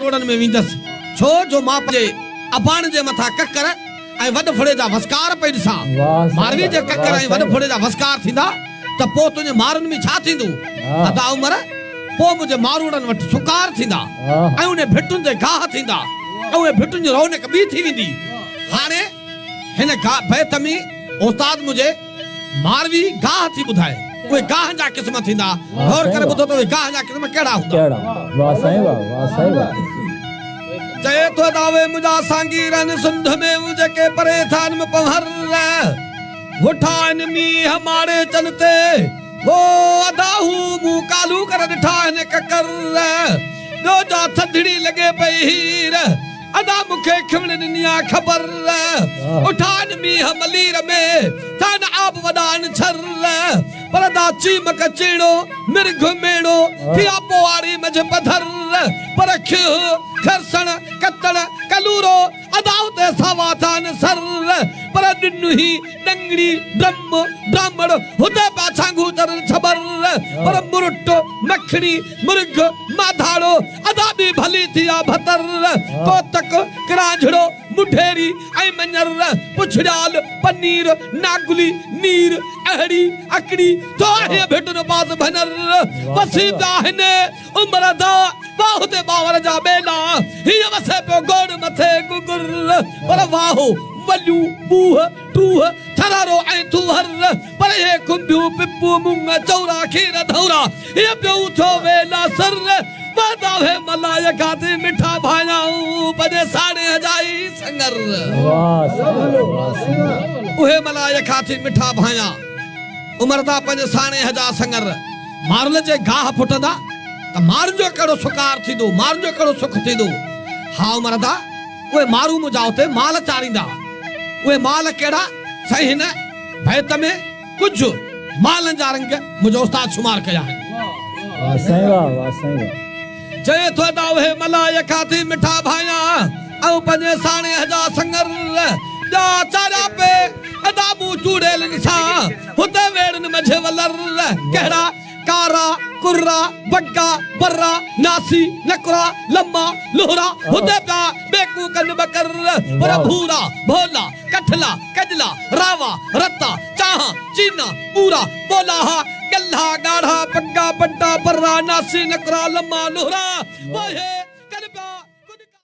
मारवड़न में विंदस छो जो मां जे अबान जे मथा ककर आई वड फड़े जा वस्कार पे दिसा मारवी जे ककर आई वड फड़े जा वस्कार थिंदा त पो तुजे मारन में छा थिंदो अदा उमर पो मुझे मारवड़न वट सुकार थिंदा आई उने भिटुन जे गाह थिंदा ए भिटुन जी रौनक बी थी विंदी हाने हिन गाह बैत में उस्ताद मुझे मारवी गाह थी बुधाए वे गाह जा किस्म थिंदा गौर करे बुधो तो गाह जा किस्म केड़ा हुंदा वाह साईं वाह जय तो दावे मुजा सांगीरन सुंध में मुझे के परे थान में पहर उठान मी हमारे चलते वो अदाहू मु कालू कर दिठान ककर दो जा थधड़ी लगे पहीर अदा मुखे खिवण दुनिया खबर उठान मी हमलीर में थान आप वदान छर पर दाची मक चीणो मिर्घ मेणो थिया पोवारी मज पधर पर खियो खरसण कतण कलूरो अदावते सवाथान सर पर दिनु ही डंगड़ी ब्रह्म ब्राह्मण हुते पाछांगू तरन छबर पर मुरुट मखणी मुर्ग माधाड़ो अदा भी भली थिया भतर कोतक कराझड़ो मुठेरी आई मंजर पुछड़ाल पनीर नागुली नीर अहड़ी अकड़ी तो है भेटन बाज भनर वसीदा हने उमर दा बाहुते बावर जा बेला ही वसे पे गोड़ मथे गुगर पर वाहो वल्यू बूह टूह थरारो ऐ तुहर पर ये कुंभू पिप्पू मुंगा चौरा खीर धौरा ये पे उठो वेला सर दावे मलाय खाते मिठा भायाऊ बजे 1500 संगर उहे मलाय खाते मिठा भाया उमरदा पंज 1500 संगर मारल जे गाह फुटदा त मार जो कड़ो सुकार थीदो मार जो कड़ो सुख थीदो हा उमरदा उहे मारू मुजावते माल चारींदा उहे माल केड़ा सही न भैत में कुछ मालन जा रंग मुजो उस्ताद शुमार कया है वाह साईं जय तो दावे मलाय खाती मिठा भाया औ पंजे 1500 संगर जा चारा पे अदाबू चूड़ेल निसा हुते वेड़न मझे वलर केड़ा कारा कुर्रा बग्गा बर्रा नासी नकरा लम्मा लोहरा हुते पा बेकू कन बकर पर भूरा भोला कठला कजला रावा रत्ता चाहा चीना पूरा बोलाहा गल्हा गाढ़ा पग्गा बड्डा बर्रा नासी नकरा लम्मा लोहरा वो है